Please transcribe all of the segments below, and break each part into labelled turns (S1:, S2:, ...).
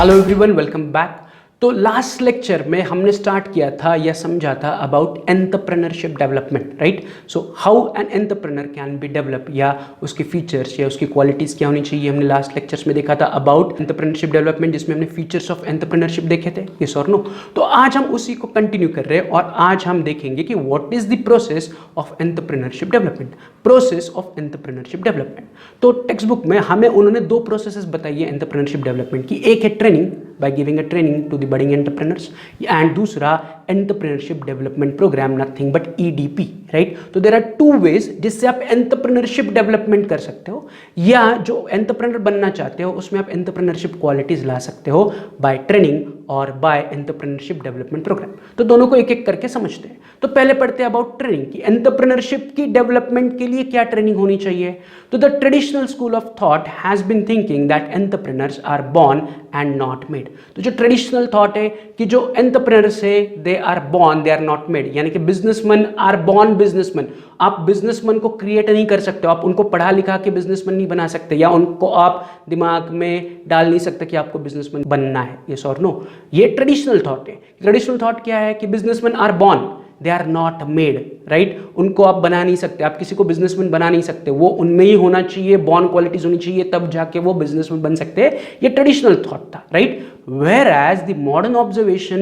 S1: Hello everyone, welcome back. तो last lecture में हमने स्टार्ट किया था या समझा था about entrepreneurship development, right. So how an entrepreneur can be develop, या उसके फीचर्स या उसकी क्वालिटीज़ क्या होनी चाहिए। हमने लास्ट लेक्चर्स में देखा था अबाउट एंटरप्रेन्योरशिप डेवलपमेंट, जिसमें हमने फीचर्स ऑफ एंटरप्रेन्योरशिप देखे थे, यस और नो। तो आज हम उसी को कंटिन्यू कर रहे हैं और आज हम देखेंगे कि what is the process of entrepreneurship development. Process of entrepreneurship development, तो टेक्स्ट बुक में हमें उन्होंने दो प्रोसेसेस बताई है एंटरप्रेन्योरशिप डेवलपमेंट की। एक है training, by giving a training to the budding entrepreneurs, and दूसरा entrepreneurship development program, nothing but EDP, right. तो देयर आर टू वेज जिससे आप एंटरप्रेन्योरशिप डेवलपमेंट कर सकते हो, या जो एंटरप्रेन्योर बनना चाहते हो उसमें आप एंटरप्रेन्योरशिप क्वालिटीज ला सकते हो बाय ट्रेनिंग और बाय एंटरप्रेन्योरशिप डेवलपमेंट प्रोग्राम। तो दोनों को एक एक करके समझते हैं। तो पहले पढ़ते हैं अबाउट ट्रेनिंग की एंटरप्रेन्योरशिप की डेवलपमेंट के लिए क्या ट्रेनिंग होनी चाहिए। तो the traditional school of thought has been thinking that entrepreneurs are born and not made. तो जो ट्रेडिशनल थॉट है कि जो एंटरप्रेन्योर्स है they are born, they are not made, यानी कि बिजनेसमैन आर बॉर्न बिजनेसमैन। आप बिजनेसमैन को क्रिएट नहीं कर सकते हो, आप उनको पढ़ा लिखा के बिजनेसमैन नहीं बना सकते, या उनको आप दिमाग में डाल नहीं सकते कि आपको बिजनेसमैन बनना है, यस और नो। ये ट्रेडिशनल थॉट है। ट्रेडिशनल थॉट क्या है कि businessman are born, they are not made, right. उनको आप बना नहीं सकते, आप किसी को बिजनेसमैन बना नहीं सकते, वो उनमें ही होना चाहिए, बॉर्न क्वालिटीज होनी चाहिए, तब जाके वो बिजनेसमैन बन सकते हैं। ये ट्रेडिशनल थॉट था, right. Whereas the modern observation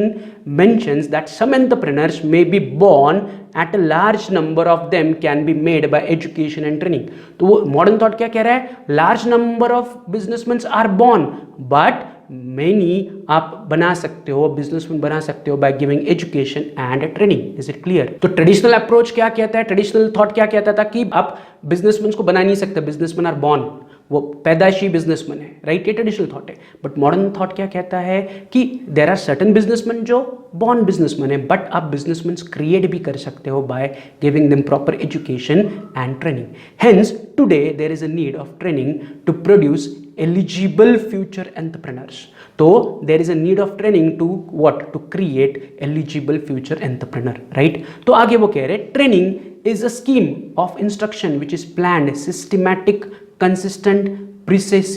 S1: mentions that some entrepreneurs may be born at a large number of them can be made by education and training. तो वो मॉडर्न थॉट क्या कह रहा है, large number of businessman are born but many आप बना सकते हो, बिजनेसमैन बना सकते हो by giving education and training. Is it clear? तो ट्रेडिशनल अप्रोच क्या कहता है, ट्रेडिशनल थॉट क्या कहता था कि आप बिजनेसमैन को बना नहीं सकते, बिजनेसमैन आर बॉर्न, वो पैदाइशी बिजनेसमैन है, राइट। ये ट्रेडिशनल थॉट है। बट मॉडर्न थॉट क्या कहता है कि देर आर सर्टन बिजनेसमैन जो बॉर्न बिजनेसमैन है, बट आप बिजनेसमैन क्रिएट भी कर सकते हो by giving them proper education and training. Hence today there is a need of training to produce eligible future entrepreneurs. तो there is a need of training to what, to create eligible future entrepreneur, right. तो आगे वो कह रहे हैं training is a scheme of instruction which is planned, systematic, consistent, precise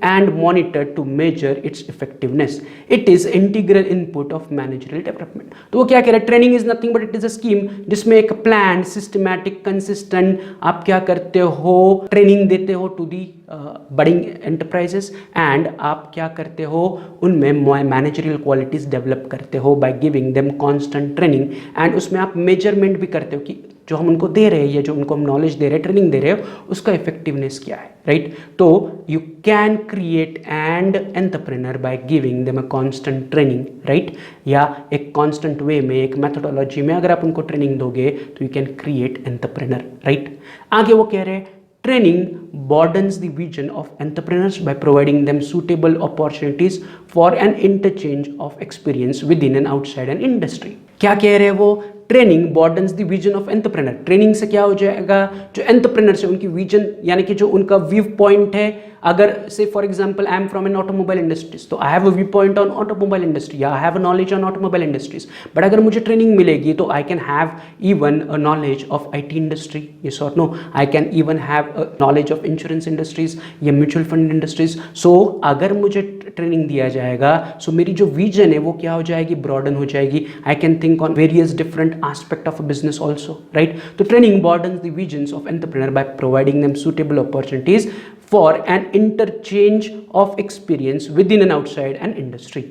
S1: and monitored to measure its effectiveness. It is integral input of managerial development. तो वो क्या कह रहे हैं, training is nothing but it is a scheme जिसमें एक plan, systematic, consistent आप क्या करते हो, ट्रेनिंग देते हो to the budding enterprises, and आप क्या करते हो, उनमें मैनेजरियल क्वालिटीज डेवलप करते हो by giving them constant training, and उसमें आप मेजरमेंट भी करते हो कि जो हम उनको दे रहे हैं या जो उनको हम नॉलेज दे रहे हैं, ट्रेनिंग दे रहे हो, उसका इफेक्टिवनेस क्या है, राइट। तो you can create and entrepreneur bye giving them a constant training, right. या एक कांस्टेंट वे में, एक मेथोडोलॉजी में अगर आप उनको ट्रेनिंग दोगे तो you can create entrepreneur, right. आगे वो कह रहे हैं training broadens the vision of entrepreneurs by providing them suitable opportunities for an interchange of experience within and outside an industry. क्या कह रहे हैं वो, training broadens the vision of entrepreneur। Training से क्या हो जाएगा, जो एंटरप्रेन्योर्स है उनकी विजन, यानी कि जो उनका व्यू पॉइंट है, अगर से for example I am from an automobile industries, तो I have a view point on automobile industry, या I have a knowledge on automobile industries, but अगर मुझे ट्रेनिंग मिलेगी तो I can have even a knowledge of IT industry, yes और no. I can even have a knowledge of insurance industries या mutual fund industries. So अगर मुझे training दिया जाएगा, सो मेरी जो विजन है वो क्या हो जाएगी, ब्रॉडन हो जाएगी। I can think on various different aspect of a business also, right? So training broadens the visions of entrepreneur by providing them suitable opportunities for an interchange of experience within and outside an industry.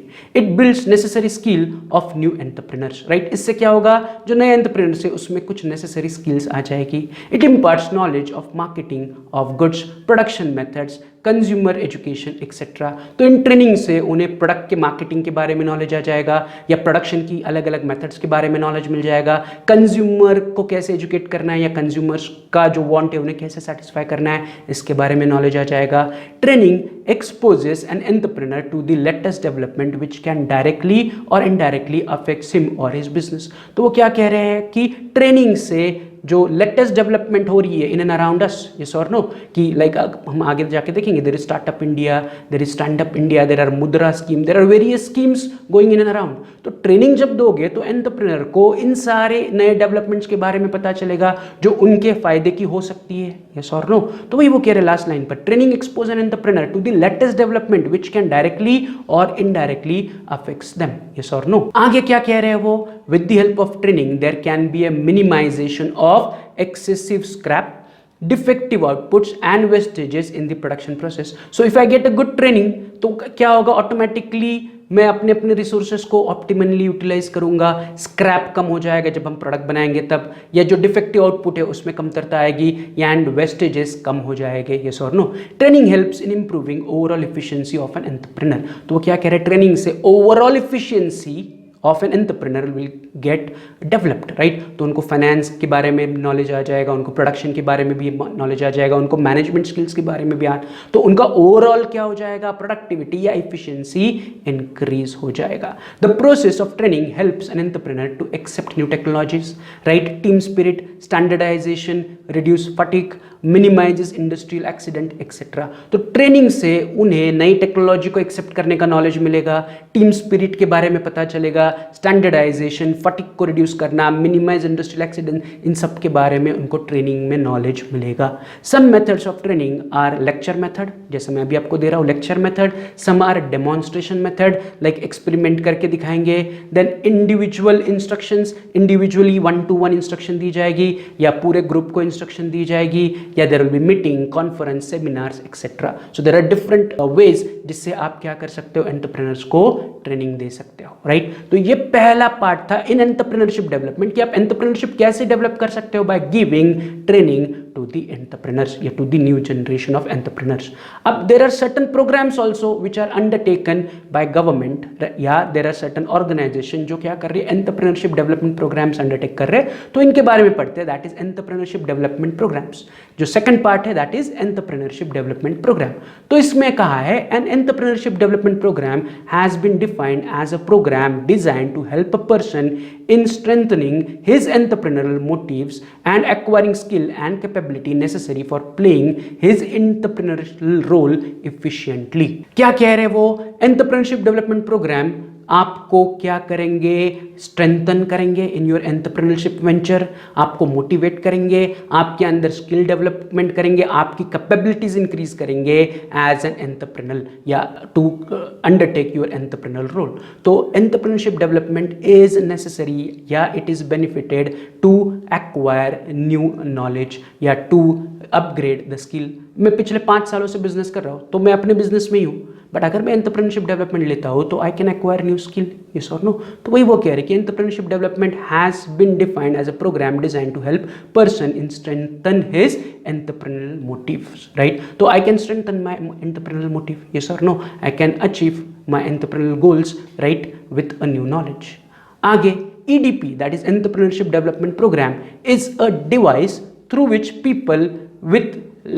S1: It builds necessary skill of new entrepreneurs, right? इससे क्या होगा, जो नए entrepreneur से उसमें कुछ necessary skills आ जाएगी। It imparts knowledge of marketing, of goods, production methods, consumer education etcetera. तो इन ट्रेनिंग से उन्हें प्रोडक्ट के मार्केटिंग के बारे में नॉलेज आ जाएगा, या प्रोडक्शन की अलग अलग मेथड्स के बारे में नॉलेज मिल जाएगा, कंज्यूमर को कैसे एजुकेट करना है या कंज्यूमर्स का जो वांट है उन्हें कैसे सेटिस्फाई करना है, इसके बारे में नॉलेज आ जाएगा। Training exposes an entrepreneur to the latest development which can directly or indirectly affect him or his business। तो वो क्या कह रहे हैं कि ट्रेनिंग से जो लेटेस्ट डेवलपमेंट हो रही है in and around us, yes और नो, कि लाइक हम आगे जाके देखेंगे, there is startup India, there is stand up India, there are Mudra scheme, there are various schemes going in and around. तो ट्रेनिंग जब दोगे तो एंटरप्रेन्योर को इन सारे नए डेवलपमेंट्स के बारे में पता चलेगा जो उनके फायदे की हो सकती है, यस और नो। तो वही वो कह रहे लास्ट लाइन पर, training expose an entrepreneur to the latest development which can directly और इनडायरेक्टली अफेक्ट्स देम, यस और नो। आगे क्या कह रहे हैं वो, with the help of training there can be a minimisation of excessive scrap, defective outputs and wastages in the production process. So if I get a good training, तो क्या होगा, ऑटोमेटिकली मैं अपने अपने रिसोर्सेज को ऑप्टिमली यूटिलाइज करूंगा, scrap कम हो जाएगा जब हम प्रोडक्ट बनाएंगे तब, या जो डिफेक्टिव आउटपुट है उसमें कमतरता आएगी, एंड वेस्टेजेस कम हो जाएंगे, यस और no. Training helps in improving overall efficiency of an entrepreneur. तो वो क्या कह रहे हैं, ट्रेनिंग से overall efficiency of an entrepreneur will get developed, right. तो उनको फाइनेंस के बारे में नॉलेज आ जाएगा, उनको प्रोडक्शन के बारे में भी नॉलेज आ जाएगा, उनको मैनेजमेंट स्किल्स के बारे में भी तो उनका ओवरऑल क्या हो जाएगा, प्रोडक्टिविटी या इफिशिएंसी इंक्रीज हो जाएगा। The process of training helps an entrepreneur to accept new technologies, right, team spirit, standardisation, reduce fatigue, minimises industrial accident etcetera. तो ट्रेनिंग से उन्हें नई टेक्नोलॉजी को एक्सेप्ट करने का नॉलेज मिलेगा, टीम स्पिरिट के बारे में पता चलेगा, स्टैंडर्डाइजेशन, फटीग को रिड्यूस करना, मिनिमाइज इंडस्ट्रियल एक्सीडेंट, इन सब के बारे में उनको ट्रेनिंग में नॉलेज मिलेगा। Some methods of training are lecture method, जैसे मैं अभी आपको दे रहा हूँ lecture method, some are demonstration method, like experiment करके दिखाएंगे, then individual instructions, individually 1-to-1 instruction दी जाएगी या पूरे ग्रुप को इंस्ट्रक्शन दी जाएगी, या there will be meeting, conference, seminars etcetera. So there are different ways जिससे आप क्या कर सकते हो, एंटरप्रेन्योर्स को ट्रेनिंग दे सकते हो, राइट। तो ये पहला पार्ट था इन एंटरप्रेन्योरशिप डेवलपमेंट कि आप एंटरप्रेन्योरशिप कैसे डेवलप कर सकते हो, by giving training to the entrepreneurs या to the new generation of entrepreneurs. अब there are certain programs also which are undertaken by government या there are certain organization जो क्या कर रही है, entrepreneurship development programs undertake कर रहे हैं, तो इनके बारे में पढ़ते हैं, that is entrepreneurship development programs। जो second part है that is entrepreneurship development program। तो इसमें कहा है an entrepreneurship development program has been defined as a program designed to help a person in strengthening his entrepreneurial motives and acquiring skill and capability necessary for playing his entrepreneurial role efficiently। क्या कह रहे हैं वो, entrepreneurship development programme आपको क्या करेंगे, strengthen करेंगे in your entrepreneurship venture, आपको मोटिवेट करेंगे, आपके अंदर स्किल डेवलपमेंट करेंगे, आपकी कैपेबिलिटीज इंक्रीज करेंगे एज एन एंटरप्रेन्योर या to undertake your entrepreneurial role. तो एंटरप्रेन्योरशिप डेवलपमेंट इज नेसेसरी या it is benefited to acquire new knowledge या टू अपग्रेड द स्किल। मैं पिछले 5 सालों से बिजनेस कर रहा हूँ तो मैं अपने बिजनेस में ही हूँ, बट अगर मैं एंटरप्रेन्योरशिप डेवलपमेंट लेता हूँ तो I can acquire new skill, yes और नो। तो वही वो कह रहे हैं कि entrepreneurship development has been defined as a program designed to help person in strengthen his entrepreneurial motives, right. तो I can strengthen my entrepreneurial motive, yes और no, I can achieve my entrepreneurial goals, right, with a new knowledge. आगे EDP, that is Entrepreneurship Development Program, is a device through which people with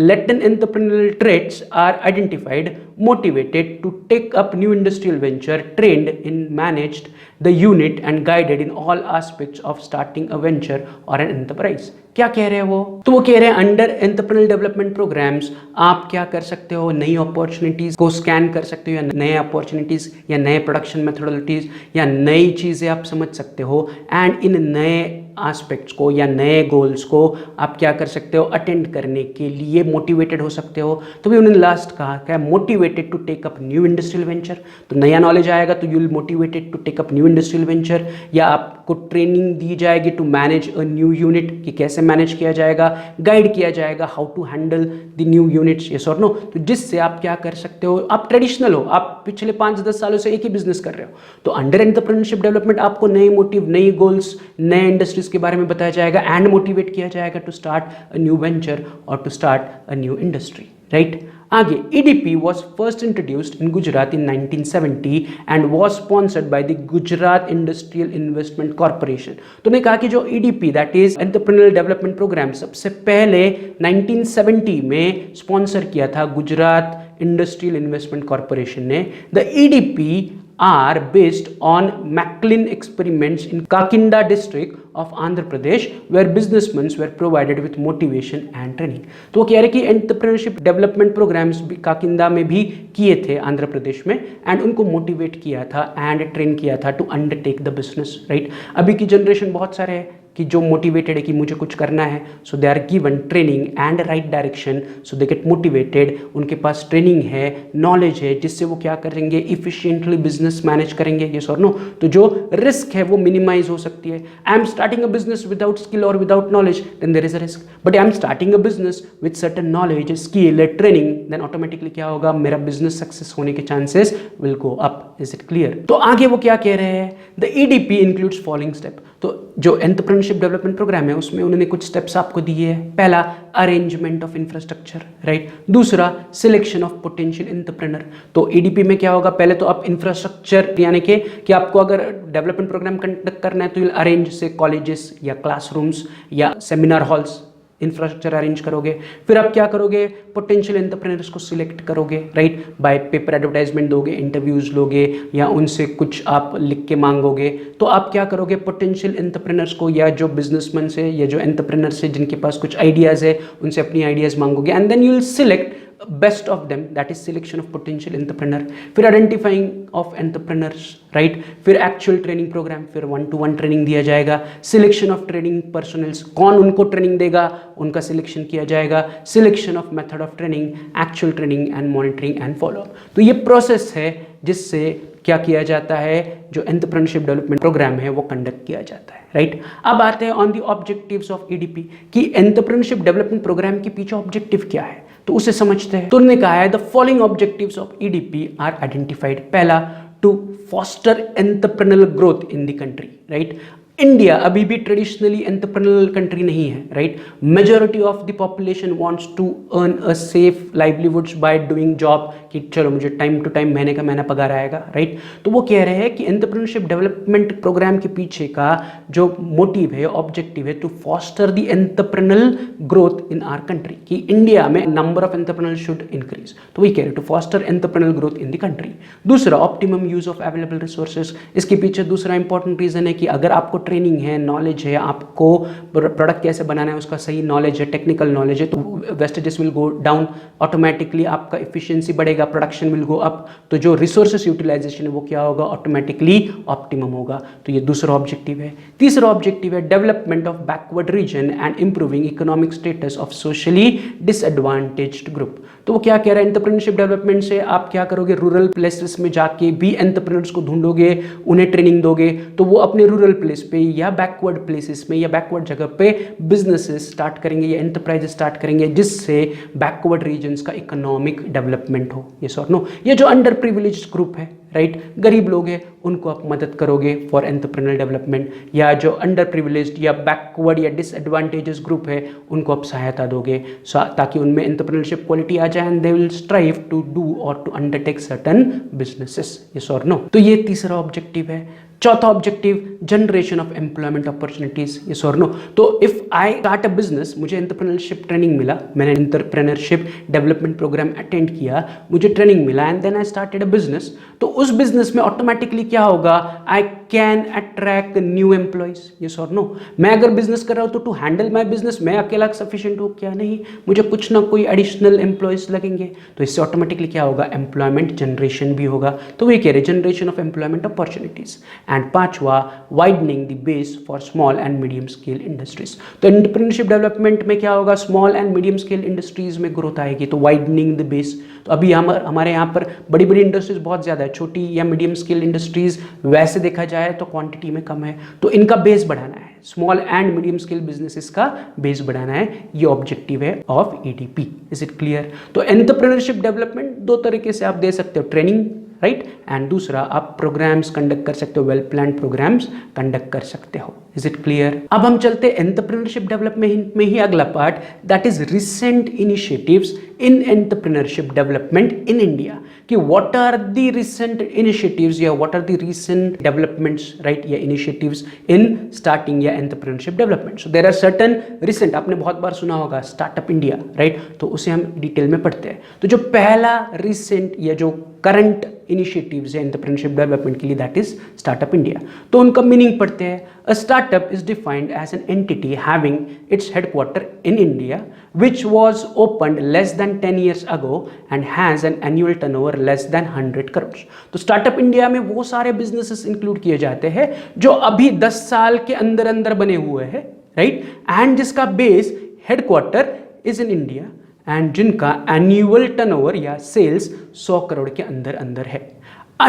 S1: latent entrepreneurial traits are identified, motivated to take up new industrial venture, trained in managed the unit and guided in all aspects of starting a venture or an enterprise। क्या कह रहे हैं वो, तो वो कह रहे हैं अंडर एंटरप्रेन्योरल डेवलपमेंट प्रोग्राम्स आप क्या कर सकते हो, नई अपॉर्चुनिटीज को स्कैन कर सकते हो या नए अपॉर्चुनिटीज या नए प्रोडक्शन मेथोडोलॉजीज या नई चीज़ें आप समझ सकते हो, एंड इन नए एस्पेक्ट्स को या नए गोल्स को आप क्या कर सकते हो, अटेंड करने के लिए मोटिवेटेड हो सकते हो। तो भी उन्होंने लास्ट कहा क्या, motivated to take up new industrial venture. तो नया नॉलेज आएगा तो you will motivated to take up new industrial venture, या आपको ट्रेनिंग दी जाएगी to manage a new unit कि कैसे मैनेज किया जाएगा, गाइड किया जाएगा how to handle the new units, yes और नो। तो जिससे आप क्या कर सकते हो, आप ट्रेडिशनल हो, आप पिछले 5-10 सालों से एक ही बिजनेस कर रहे हो, तो अंडर एंटरप्रेन्योरशिप डेवलपमेंट आपको नए मोटिव, नई गोल्स, नए इंडस्ट्रीज के बारे में बताया जाएगा एंड मोटिवेट किया जाएगा to start a new venture और to start a new industry, right. आगे EDP was first introduced in Gujarat in 1970 and was sponsored by the Gujarat Industrial Investment Corporation। तो ने कहा कि जो EDP that is Entrepreneurial Development Program सबसे पहले 1970 में स्पॉन्सर किया था गुजरात इंडस्ट्रियल इन्वेस्टमेंट कॉरपोरेशन ने। The EDP are based on Maclean experiments in Kakinda district of Andhra Pradesh, where businessmen were provided with motivation and training. तो वो कह रहे कि एंटरप्रेन्योरशिप डेवलपमेंट प्रोग्राम्स भी काकिंदा में भी किए थे आंध्र प्रदेश में, एंड उनको मोटिवेट किया था एंड ट्रेन किया था to undertake the business, right. अभी की जनरेशन बहुत सारे है कि जो मोटिवेटेड है कि मुझे कुछ करना है, so they are given training and right direction, so they get motivated, उनके पास ट्रेनिंग है, नॉलेज है, जिससे वो क्या करेंगे, इफिशिएंटली बिजनेस मैनेज करेंगे, यस और नो। तो जो रिस्क है वो मिनिमाइज हो सकती है। I am starting a business without skill और without knowledge, then there is a risk, but I am starting a business with certain knowledge, skill, training, then automatically क्या होगा, मेरा बिजनेस सक्सेस होने के chances will go up. Is it clear? तो आगे वो क्या कह रहे हैं, the EDP includes following step. तो जो एंटरप्रेन्योरशिप डेवलपमेंट प्रोग्राम है उसमें उन्होंने कुछ स्टेप्स आपको दिए हैं। पहला, अरेंजमेंट ऑफ इंफ्रास्ट्रक्चर, राइट। दूसरा, सिलेक्शन ऑफ पोटेंशियल एंटरप्रेन्योर। तो ईडीपी में क्या होगा, पहले तो आप इंफ्रास्ट्रक्चर यानी कि आपको अगर डेवलपमेंट प्रोग्राम कंडक्ट करना है तो यू अरेंज से कॉलेजेस या क्लासरूम्स या सेमिनार हॉल्स, इंफ्रास्ट्रक्चर अरेंज करोगे। फिर आप क्या करोगे, पोटेंशियल एंटरप्रेन्योर्स को सिलेक्ट करोगे, राइट, बाय पेपर एडवर्टाइजमेंट दोगे, इंटरव्यूज लोगे या उनसे कुछ आप लिख के मांगोगे। तो आप क्या करोगे, पोटेंशियल एंटरप्रेन्योर्स को या जो बिजनेसमैन से या जो एंटरप्रेन्योर्स है जिनके पास कुछ आइडियाज़ है उनसे अपनी आइडियाज़ मांगोगे, and then you will select best of them, that is selection of potential entrepreneur. फिर आइडेंटिफाइंग ऑफ एंटरप्रेन्योर्स, राइट, फिर एक्चुअल ट्रेनिंग प्रोग्राम, फिर 1-to-1 ट्रेनिंग दिया जाएगा, सिलेक्शन ऑफ ट्रेनिंग पर्सनल्स, कौन उनको ट्रेनिंग देगा उनका सिलेक्शन किया जाएगा, selection of method of training, actual training and monitoring and follow. तो ये प्रोसेस है जिससे क्या किया जाता है, जो एंटरप्रेन्योरशिप डेवलपमेंट प्रोग्राम है वो कंडक्ट किया जाता है, राइट। अब आते हैं on the objectives of EDP कि एंटरप्रेन्योरशिप डेवलपमेंट प्रोग्राम के पीछे ऑब्जेक्टिव क्या है, तो उसे समझते हैं। तो उन्होंने कहा है the following objectives of EDP are identified. पहला, to foster entrepreneurial growth in the country, right. India अभी भी ट्रेडिशनली एंटरप्रेन्योरल कंट्री नहीं है, right. Majority of the population wants to earn a safe livelihoods by doing job, कि चलो मुझे time to time महीने का महीना पगार आएगा, राइट। तो वो कह रहे हैं कि एंटरप्रेन्योरशिप डेवलपमेंट प्रोग्राम के पीछे का जो मोटिव है, ऑब्जेक्टिव है, to foster the entrepreneurial growth in our country, कि इंडिया में number of entrepreneur should increase. तो वही कह रहे हैं, to foster entrepreneurial growth in the country. दूसरा, optimum use of available resources. इसके पीछे दूसरा इंपॉर्टेंट रीजन है कि अगर आपको ट्रेनिंग है, नॉलेज है, आपको प्रोडक्ट कैसे बनाना है उसका सही नॉलेज है, टेक्निकल नॉलेज है, तो vestiges will go down, automatically आपका एफिशिएंसी बढ़ेगा, प्रोडक्शन विल गो अप, तो जो रिसोर्सेस यूटिलाइजेशन है वो क्या होगा, ऑटोमेटिकली ऑप्टिमम होगा। तो ये दूसरा ऑब्जेक्टिव है। तीसरा ऑब्जेक्टिव है development of backward region and improving economic status of socially disadvantaged group. तो वो क्या कह रहा है, एंटरप्रेन्योरशिप डेवलपमेंट से आप क्या करोगे, रूरल प्लेसेस में जाके भी एंटरप्रेन्योर्स को ढूंढोगे, उन्हें ट्रेनिंग दोगे, तो वो अपने रूरल प्लेस पे या बैकवर्ड प्लेसेस में या बैकवर्ड जगह पे बिजनेसेस स्टार्ट करेंगे या एंटरप्राइजेस स्टार्ट करेंगे, जिससे बैकवर्ड रीजन्स का इकोनॉमिक डेवलपमेंट हो, यस और नो। ये जो अंडर प्रिविलेज्ड ग्रुप है, राइट, गरीब लोग हैं, उनको आप मदद करोगे फॉर एंटरप्रेन्योरल डेवलपमेंट, या जो अंडर प्रिविलेज्ड या बैकवर्ड या डिसएडवांटेजेस ग्रुप है उनको आप सहायता दोगे, ताकि उनमें एंटरप्रेन्योरशिप क्वालिटी आ जाए and they will strive to do और to undertake certain businesses, yes और नो। तो ये तीसरा ऑब्जेक्टिव है। चौथा objective, generation of employment opportunities, yes और नो। तो if I start a business, मुझे एंटरप्रेन्योरशिप ट्रेनिंग मिला, मैंने एंटरप्रेन्योरशिप डेवलपमेंट प्रोग्राम अटेंड किया, मुझे ट्रेनिंग मिला and then I started a business, तो उस बिजनेस में ऑटोमेटिकली क्या होगा, I can attract new employees, yes और नो। मैं अगर बिजनेस कर रहा हूँ तो टू हैंडल माई बिजनेस मैं अकेला सफिशिएंट हूँ क्या, नहीं, मुझे कुछ ना कोई एडिशनल एम्प्लॉयज लगेंगे, तो इससे ऑटोमेटिकली क्या होगा, एम्प्लॉयमेंट जनरेशन भी होगा। तो वे कह रहे generation of employment opportunities. And पांचवा, widening the base for small and medium scale industries. तो एंटरप्रेन्योरशिप डेवलपमेंट में क्या होगा, small and medium scale industries में ग्रोथ आएगी, तो वाइडनिंग द बेस। तो अभी हमारे यहाँ पर बड़ी बड़ी इंडस्ट्रीज बहुत ज़्यादा है, छोटी या मीडियम स्केल इंडस्ट्रीज वैसे देखा जाए तो क्वांटिटी में कम है, तो इनका बेस बढ़ाना है, small and medium scale businesses का बेस बढ़ाना है, ये ऑब्जेक्टिव है of EDP. Is it clear? तो एंटरप्रेन्योरशिप डेवलपमेंट दो तरीके से आप दे सकते हो, ट्रेनिंग, राइट, एंड दूसरा आप प्रोग्राम्स कंडक्ट कर सकते हो, वेल प्लान प्रोग्राम्स कंडक्ट कर सकते हो। Is it clear? अब हम चलते हैं एंटरप्रेन्योरशिप डेवलपमेंट में ही अगला part, that is recent initiatives in entrepreneurship development in India, कि what are the recent initiatives या what are the recent developments, right, या इनिशिएटिव्स इन स्टार्टिंग या entrepreneurship development. So there are certain recent, आपने बहुत बार सुना होगा startup India, right, तो उसे हम डिटेल में पढ़ते हैं। तो जो पहला रिसेंट या जो करंट इनिशिएटिव्स है एंटरप्रेन्योरशिप डेवलपमेंट के लिए, दैट इज स्टार्टअप इंडिया। तो उनका मीनिंग पढ़ते हैं। A startup is defined as an entity having its headquarter in India which was opened less than 10 years ago and has an annual turnover less than 100 crores। तो startup India में वो सारे businesses include किए जाते हैं जो अभी 10 साल के अंदर अंदर बने हुए हैं, राइट, एंड जिसका base headquarter is in India and जिनका एनुअल टर्नओवर या सेल्स 100 करोड़ के अंदर अंदर है।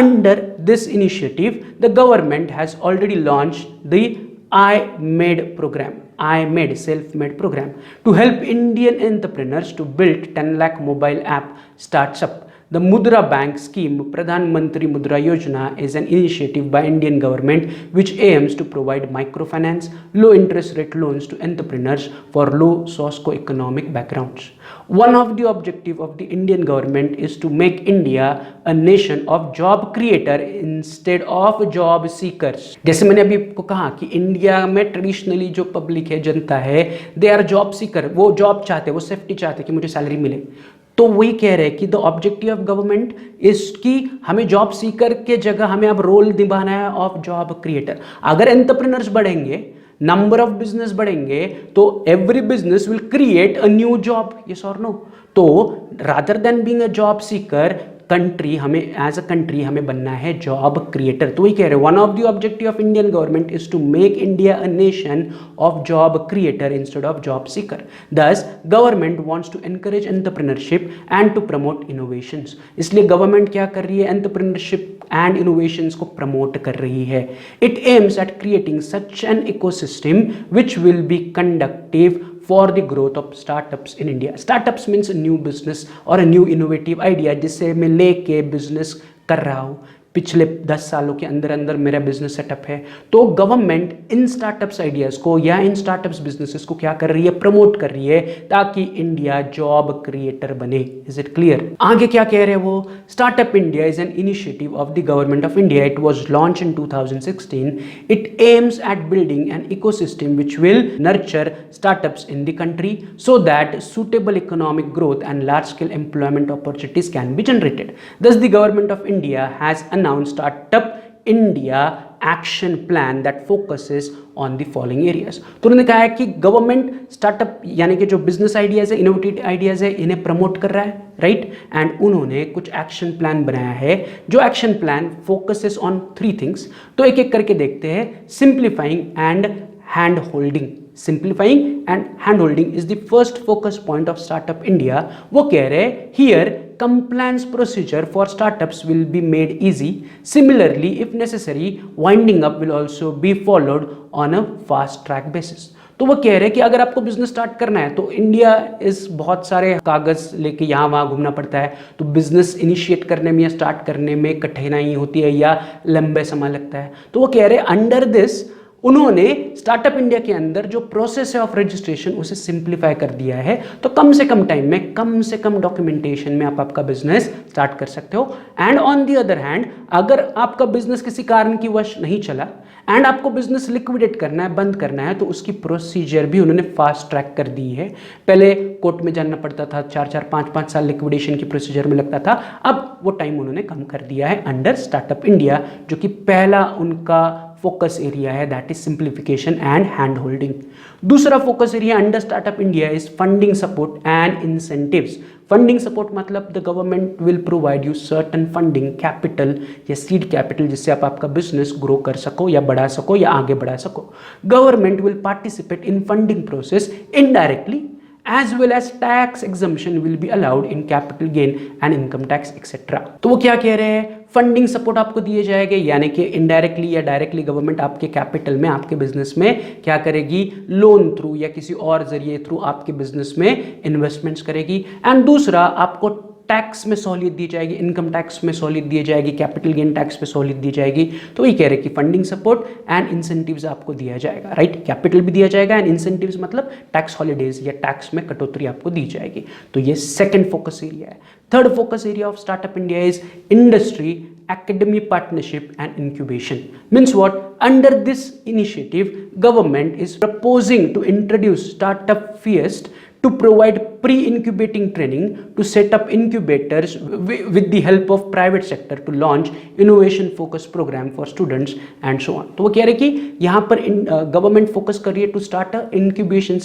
S1: Under this initiative, the government has already launched the iMade program, iMade self-made program to help Indian entrepreneurs to build 10 lakh mobile app startup. The Mudra Bank scheme, Pradhan Mantri Mudra Yojana, is an initiative by Indian government which aims to provide microfinance, low interest rate loans to entrepreneurs for low socio-economic backgrounds. One of the objective of the Indian government is to make India a nation of job creator instead of job seekers. जैसे मैंने अभी आपको कहा कि India में traditionally जो public है, जनता है, दे आर जॉब सीकर, वो जॉब चाहते, वो सेफ्टी चाहते कि मुझे सैलरी मिले। तो वही कह रहे हैं कि the objective of government is कि हमें जॉब सीकर के जगह हमें अब रोल निभाना है ऑफ जॉब क्रिएटर। अगर एंटरप्रेन्योर्स बढ़ेंगे, नंबर ऑफ बिजनेस बढ़ेंगे, तो every business will create a new job, yes और नो। तो rather than being a job seeker, country हमें एज अ कंट्री हमें बनना है जॉब क्रिएटर। तो वही कह रहे हैं, one of the objective of Indian government is to make India a nation of job creator instead of job seeker. This government wants to encourage entrepreneurship and to promote innovations. इसलिए government क्या कर रही है, entrepreneurship and innovations को promote कर रही है। It aims at creating such an ecosystem which will be conductive for the growth of startups in India. Startups means a new business or a new innovative idea जिससे मैं लेके business कर रहा हूँ, पिछले 10 सालों के अंदर अंदर मेरा बिजनेस सेटअप है। तो गवर्नमेंट इन स्टार्टअप्स आइडियाज़ को या इन स्टार्टअप्स बिजनेसेस को क्या कर रही है, प्रमोट कर रही है ताकि इंडिया जॉब क्रिएटर बने। Is it clear? आगे क्या कह रहे हैं वो, startup India is an initiative of the government of India. It was launch in 2016। It aims at building an ecosystem which will nurture startups in the country so that suitable economic growth and large scale employment opportunities can be generated. Thus the government of India has announced Startup India action plan that focuses on the following areas. तो उन्होंने कहा है कि government startup यानी कि जो business ideas है, innovative ideas है, इन्हें प्रमोट कर रहा है, राइट, एंड उन्होंने कुछ एक्शन प्लान बनाया है। जो action plan focuses on 3 things. तो एक एक करके देखते हैं। Simplifying and hand holding. Simplifying and hand-holding is the first focus point of Startup India. वो कह रहे हैं here compliance procedure for startups will be made easy. Similarly, if necessary, winding up will also be followed on a fast track basis. तो वो कह रहे हैं कि अगर आपको बिजनेस स्टार्ट करना है तो इंडिया इस बहुत सारे कागज लेके यहाँ वहाँ घूमना पड़ता है, तो बिजनेस इनिशिएट करने में या स्टार्ट करने में कठिनाई होती है या लंबे समय लगता है। तो वो कह रहे हैं अंडर दिस उन्होंने स्टार्टअप इंडिया के अंदर जो प्रोसेस है ऑफ रजिस्ट्रेशन उसे सिंप्लीफाई कर दिया है। तो कम से कम टाइम में, कम से कम डॉक्यूमेंटेशन में आप आपका बिजनेस स्टार्ट कर सकते हो। And on the other hand, अगर आपका बिजनेस किसी कारण की वश नहीं चला एंड आपको बिजनेस लिक्विडेट करना है, बंद करना है, तो उसकी प्रोसीजर भी उन्होंने फास्ट ट्रैक कर दी है। पहले कोर्ट में जाना पड़ता था, 4-4, 5-5 साल लिक्विडेशन की प्रोसीजर में लगता था, अब वो टाइम उन्होंने कम कर दिया है अंडर स्टार्टअप इंडिया, जो कि पहला उनका फोकस एरिया है, that is simplification and hand holding. दूसरा focus area under startup India is funding support and incentives. Funding support मतलब the government will provide you certain funding capital या seed capital जिससे आप आपका बिजनेस ग्रो कर सको या बढ़ा सको या आगे बढ़ा सको। Government will participate in funding process indirectly as well as tax exemption will be allowed in capital gain and income tax etc. तो वो क्या कह रहे हैं, फंडिंग सपोर्ट आपको दिए जाएंगे, यानी कि इनडायरेक्टली या डायरेक्टली गवर्नमेंट आपके कैपिटल में, आपके बिजनेस में क्या करेगी, लोन थ्रू या किसी और जरिए थ्रू आपके बिजनेस में इन्वेस्टमेंट्स करेगी। एंड दूसरा, आपको टैक्स में सहूलियत दी जाएगी, इनकम टैक्स में सहूलियत दी जाएगी, कैपिटल गेन टैक्स पे सहूलियत दी जाएगी। तो वही कह रहे हैं कि फंडिंग सपोर्ट एंड इंसेंटिव्स आपको दिया जाएगा, राइट, कैपिटल भी दिया जाएगा एंड इंसेंटिव्स मतलब टैक्स हॉलीडेज या टैक्स में कटौती आपको दी जाएगी। तो ये सेकंड फोकस एरिया है। Third focus area of startup India is industry academic partnership and incubation. Means what? Under this initiative, government is proposing to introduce startup feast to provide pre-incubating training to set up incubators with the help of private sector to launch innovation focused program for students and so on. तो वो कह रहे कि यहाँ पर government focus कर रही है to start a incubation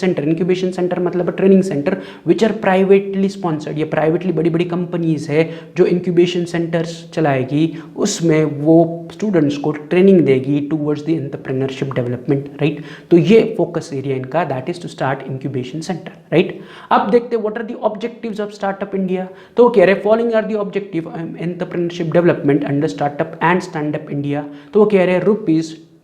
S1: centre मतलब training centre which are privately sponsored, या प्राइवेटली बड़ी बड़ी कंपनीज है जो इंक्यूबेशन सेंटर्स चलाएगी, उसमें वो स्टूडेंट्स को ट्रेनिंग देगी towards the entrepreneurship development, right. तो ये फोकस एरिया इनका, that is to start incubation centre, right. अब देखते हैं what are the objectives of startup India. तो वो कह रहे हैं following are the objective entrepreneurship development under startup and stand up India. तो वो कह रहे हैं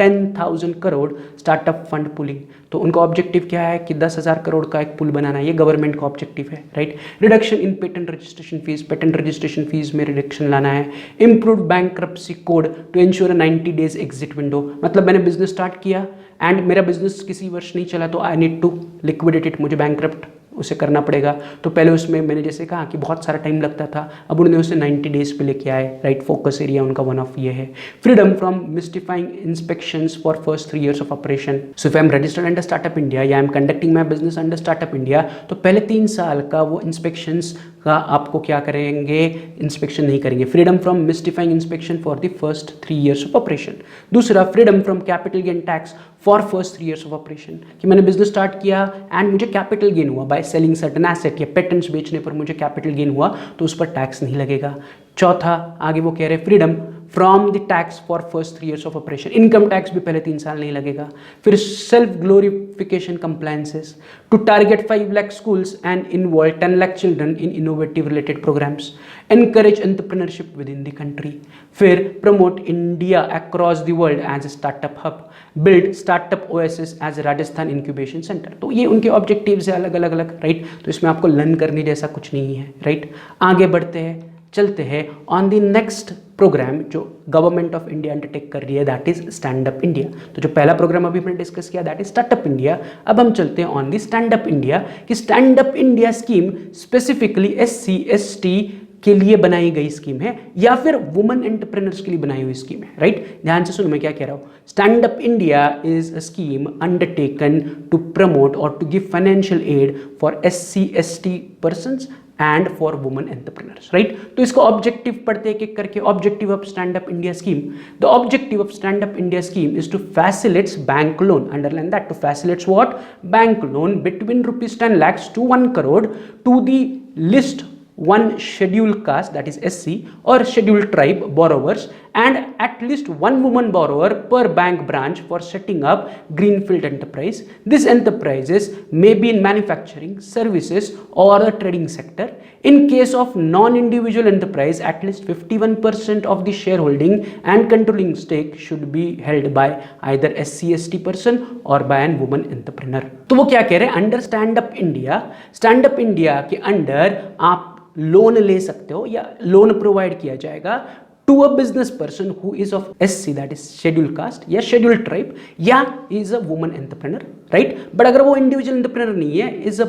S1: ₹10,000 करोड़ स्टार्टअप फंड पुलिंग। तो उनका ऑब्जेक्टिव क्या है कि 10,000 करोड़ का एक पुल बनाना, ये गवर्नमेंट का ऑब्जेक्टिव है, right. Reduction in patent registration fees में रिडक्शन लाना है। Improve bankruptcy code to ensure 90 days exit window, मतलब मैंने बिजनेस स्टार्ट किया एंड मेरा बिजनेस किसी वर्ष नहीं चला तो I need to liquidate it, मुझे बैंक्रप्ट उसे करना पड़ेगा। तो पहले उसमें मैंने जैसे कहा कि बहुत सारा टाइम लगता था, अब उन्होंने उसे 90 days पे लेके आए, राइट। फोकस एरिया उनका वन ऑफ ये है। Freedom from mystifying inspections for first 3 years of operation. So if I am registered under startup India या I am conducting my business under startup India, तो पहले 3 साल का वो इंस्पेक्शंस का आपको क्या करेंगे, इंस्पेक्शन नहीं करेंगे। Freedom from mystifying inspection for the first 3 years of operation. दूसरा, freedom from capital gain tax for first 3 years of operation, कि मैंने बिजनेस स्टार्ट किया एंड मुझे कैपिटल गेन हुआ बाय सेलिंग सर्टेन एसेट या पेटेंट्स बेचने पर मुझे कैपिटल गेन हुआ तो उस पर टैक्स नहीं लगेगा। चौथा, आगे वो कह रहे हैं freedom from the tax for first 3 years of operation, income tax भी पहले 3 साल नहीं लगेगा। फिर self glorification compliances to target 5 lakh schools and involve 10 lakh children in innovative related programs, encourage entrepreneurship within the country। फिर promote India across the world as a startup hub, build startup oasis as a Rajasthan incubation center। तो ये उनके objectives है अलग अलग, right. तो इसमें आपको लर्न करने जैसा कुछ नहीं है, राइट। आगे बढ़ते हैं, चलते हैं ऑन द नेक्स्ट प्रोग्राम जो गवर्नमेंट ऑफ इंडिया अंडरटेक कर रही है, that is stand up India. तो जो पहला प्रोग्राम अभी हमने डिस्कस किया दैट इज स्टार्टअप इंडिया। अब हम चलते हैं on the stand up India, कि stand up India scheme specifically SC ST के लिए बनाई गई स्कीम है या फिर वुमेन एंटरप्रेन्योर्स के लिए बनाई हुई स्कीम है, राइट। ध्यान से सुनो मैं क्या कह रहा हूँ। Stand up India is a scheme undertaken to promote और to give financial aid for SC ST persons and for women entrepreneurs, right. तो इसका ऑब्जेक्टिव पढ़ते हैं एक करके। Objective of stand up India scheme, the objective of stand up India scheme is to facilitates bank loan, underline that, to facilitates what, bank loan between ₹10 lakhs to 1 crore to the list 1 scheduled caste, that is SC, or scheduled tribe borrowers, and at least 1 woman borrower per bank branch for setting up greenfield enterprise. These enterprises may be in manufacturing, services, or the trading sector. In case of non-individual enterprise, at least 51% of the shareholding and controlling stake should be held by either SC ST person or by an woman entrepreneur। तो वो क्या कह रहे हैं, under stand up India के under आप loan ले सकते हो या लोन प्रोवाइड किया जाएगा to a business person who is of SC, that is scheduled caste या शेड्यूल्ड ट्राइब, या is a woman entrepreneur, right. But अगर वो इंडिविजुअल एंटरप्रेन्योर नहीं है, is a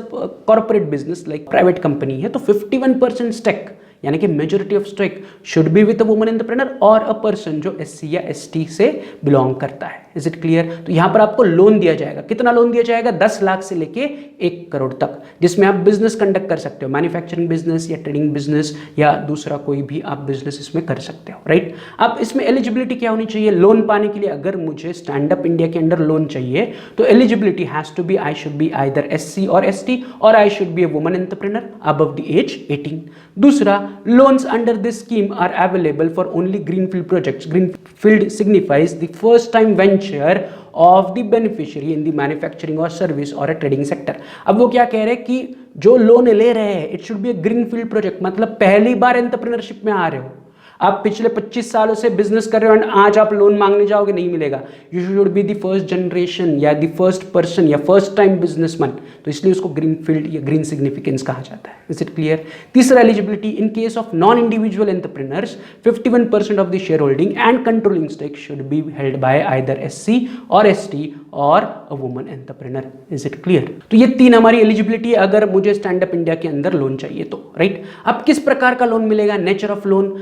S1: corporate business like private company है, तो 51% स्टेक यानी कि majority of stake should be with a woman entrepreneur और अ पर्सन जो SC या ST से बिलोंग करता है। Is it clear? तो यहां पर आपको लोन दिया जाएगा। कितना लोन दिया जाएगा? 10 लाख से लेके 1 करोड़ तक, जिसमें आप बिजनेस कंडक्ट कर सकते हो, मैन्युफैक्चरिंग बिजनेस या ट्रेडिंग बिजनेस या दूसरा कोई भी आप बिजनेस इसमें कर सकते हो, राइट। अब इसमें एलिजिबिलिटी क्या होनी चाहिए लोन पाने के लिए? अगर मुझे स्टैंड अप इंडिया के अंडर लोन चाहिए तो eligibility has to be, I should be either SC और ST और I should be a woman entrepreneur above the age 18। दूसरा, loans under this scheme are available for only greenfield projects. Greenfield signifies the first time venture of the beneficiary in the manufacturing or service or a trading sector। अब वो क्या कह रहे हैं कि जो loan ले रहे हैं it should be A greenfield project, मतलब पहली बार एंटरप्रेन्योरशिप में आ रहे हो, आप पिछले 25 सालों से बिजनेस कर रहे हो एंड आज आप लोन मांगने जाओगे, नहीं मिलेगा। You should be the first generation या द फर्स्ट पर्सन या फर्स्ट टाइम बिजनेसमैन, तो इसलिए उसको ग्रीन फील्ड या ग्रीन सिग्निफिकेंस कहा जाता है। Is it clear? तीसरा, eligibility in case of non individual entrepreneurs 51% of the share holding and controlling stake should be held by either SC और ST और a woman entrepreneur. Is it clear? तो ये 3 हमारी eligibility है अगर मुझे stand up India के अंदर लोन चाहिए तो, राइट। अब किस प्रकार का लोन मिलेगा? Nature of loan,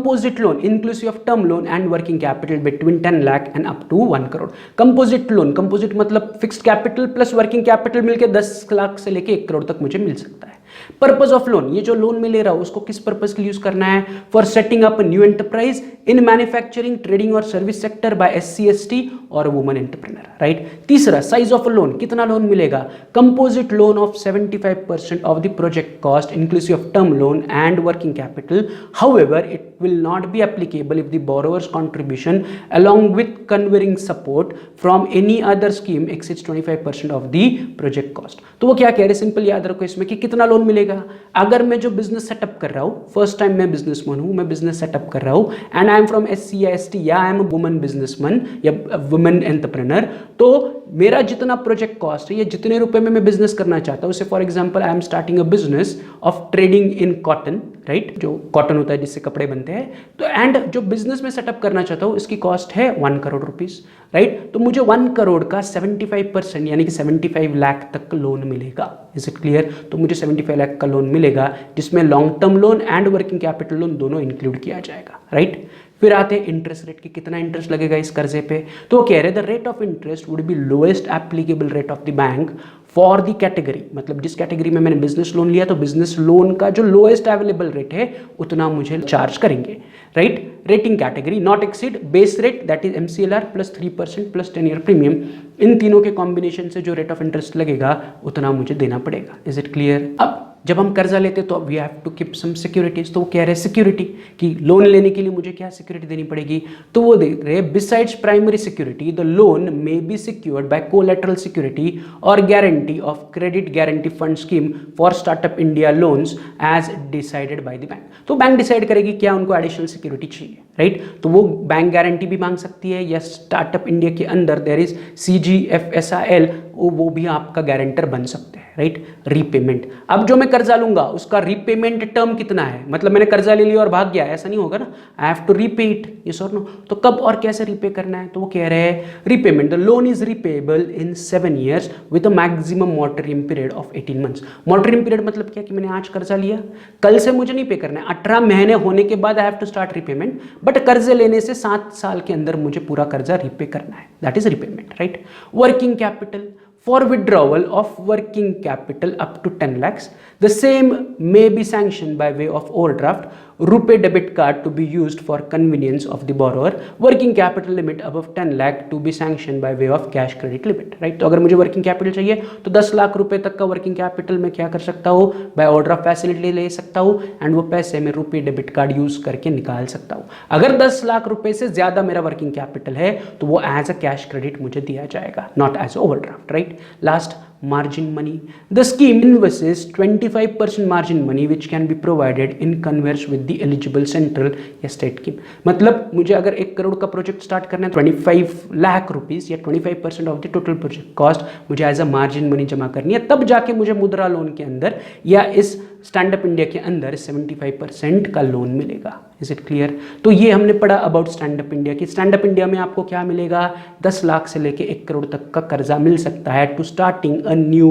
S1: composite loan inclusive of term loan and working capital between 10 lakh and up to 1 crore. Composite loan, composite मतलब fixed capital plus working capital मिलकर 10 लाख से लेके 1 करोड़ तक मुझे मिल सकता है। पर्पस ऑफ लोन, ये जो लोन में ले रहा हूं उसको किस पर्पस के लिए यूज करना है? For setting up new enterprise in manufacturing, trading और service sector by SC ST और वुमन एंटरप्रेन्योर, राइट। तीसरा, साइज ऑफ लोन, कितना लोन मिलेगा? Composite loan of 75% of the project cost inclusive of term loan and working capital. However it will not be applicable if the borrower's contribution along with conferring support from any other scheme exceeds 25% of the project cost। तो वो क्या कह रहे हैं, simple याद रखो इसमें कि कितना लोन मिलेगा। अगर मैं जो बिजनेस सेटअप कर रहा हूँ, फर्स्ट टाइम मैं बिजनेसमैन हूँ, मैं बिजनेस सेटअप कर रहा हूँ and I am from SC या ST या I am a woman businessman या वुमन एंटरप्रेन्योर, तो मेरा जितना प्रोजेक्ट कॉस्ट है या जितने रुपए में मैं बिजनेस करना चाहता हूँ, उसे for example I am starting a business of trading in cotton, right, जो कॉटन होता है जिससे कपड़े बनते हैं, तो एंड जो बिजनेस में सेटअप करना चाहता हूँ इसकी कॉस्ट है 1 करोड़ रुपीस, राइट। तो मुझे 1 करोड़ का 75% यानी कि 75 लाख तक लोन मिलेगा। Is it clear? तो मुझे 75 लाख का लोन मिलेगा जिसमें long term loan and working capital loan दोनों इंक्लूड किया जाएगा, राइट। फिर आते हैं इंटरेस्ट रेट की, कितना इंटरेस्ट लगेगा इस कर्जे पे। तो वो कह रहे the rate of interest would be lowest applicable rate of the bank for the category, मतलब जिस कैटेगरी में मैंने बिजनेस लोन लिया तो बिजनेस लोन का जो लोएस्ट अवेलेबल रेट है उतना मुझे चार्ज करेंगे, right. Rating category not exceed base rate that is MCLR plus 3% plus 10 year premium, इन तीनों के कॉम्बिनेशन से जो रेट ऑफ इंटरेस्ट लगेगा उतना मुझे देना पड़ेगा। Is it clear? अब जब हम कर्जा लेते तो we have to keep some securities, तो वो कह रहे हैं सिक्योरिटी कि लोन लेने के लिए मुझे क्या सिक्योरिटी देनी पड़ेगी, तो वो देख रहे हैं besides primary security the loan may be secured by collateral security और guarantee of credit guarantee fund scheme for startup India loans as decided by the bank. तो बैंक डिसाइड करेगी क्या उनको एडिशनल सिक्योरिटी चाहिए, राइट। तो वो bank guarantee भी मांग सकती है या स्टार्टअप इंडिया के अंदर देयर इज CGFSIL, वो भी आपका गारंटर बन सकते हैं, राइट। रीपेमेंट, अब जो मैं कर्जा लूंगा उसका रीपेमेंट टर्म कितना है, मतलब मैंने कर्जा ले लिया और भाग गया, ऐसा नहीं होगा ना, I have to repay it, yes और नो। तो कब और कैसे रीपे करना है, तो वो कह रहे हैं repayment the loan is repayable in 7 years with a maximum moratorium period of 18 months। Moratorium period मतलब क्या कि मैंने आज कर्जा लिया, कल से मुझे नहीं पे करना है, 18 महीने होने के बाद I have to start repayment, but कर्जे लेने से 7 साल के अंदर मुझे पूरा कर्जा रीपे करना है, that is repayment, right. Working capital for withdrawal of working capital up to 10 lakhs, the same may be sanctioned by way of overdraft, RuPay debit card to be used for convenience of the borrower, working capital limit above 10 lakh to be sanctioned by way of cash credit limit, right। तो अगर मुझे working capital चाहिए तो 10 लाख रुपए तक का working capital मैं क्या कर सकता हूँ, बाय ओवरड्राफ्ट फैसिलिटी ले सकता हूँ एंड वो पैसे मैं RuPay डेबिट कार्ड यूज करके निकाल सकता हूँ। अगर 10 लाख रुपए से ज्यादा मेरा वर्किंग कैपिटल है तो वो एज अ कैश क्रेडिट मुझे दिया जाएगा, not as overdraft, right. Last, margin money. The scheme invests 25% margin money which can be provided in converse with the eligible central या state scheme। मतलब मुझे अगर 1 करोड़ का प्रोजेक्ट स्टार्ट करना है 25 लाख रुपीस या 25% of the total project cost मुझे as a margin money जमा करनी है, तब जाके मुझे मुद्रा लोन के अंदर या इस स्टैंड अप इंडिया के अंदर 75% का लोन मिलेगा। Is it clear? तो ये हमने पढ़ा अबाउट स्टैंड अप इंडिया की। स्टैंड अप इंडिया में आपको क्या मिलेगा, 10 लाख से लेके 1 करोड़ तक का कर्जा मिल सकता है to starting a new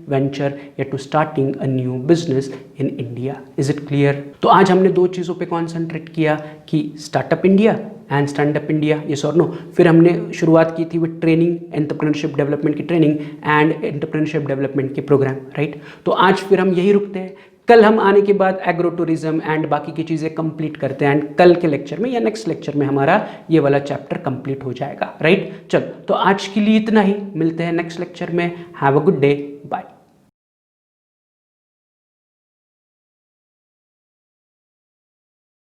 S1: venture या to starting a new business in India. Is it clear? तो आज हमने 2 चीज़ों पे कॉन्सेंट्रेट किया कि startup India and stand up India, yes और नो। फिर हमने शुरुआत की थी विद ट्रेनिंग, एंटरप्रेन्योरशिप डेवलपमेंट की ट्रेनिंग एंड एंटरप्रेन्योरशिप डेवलपमेंट के प्रोग्राम, राइट। तो आज फिर हम यही रुकते हैं, कल हम आने के बाद एग्रो टूरिज्म एंड बाकी की चीज़ें कंप्लीट करते हैं एंड कल के लेक्चर में या नेक्स्ट लेक्चर में हमारा ये वाला चैप्टर कंप्लीट हो जाएगा, राइट। चल, तो आज के लिए इतना ही, मिलते हैं नेक्स्ट लेक्चर में। Have a good day, bye.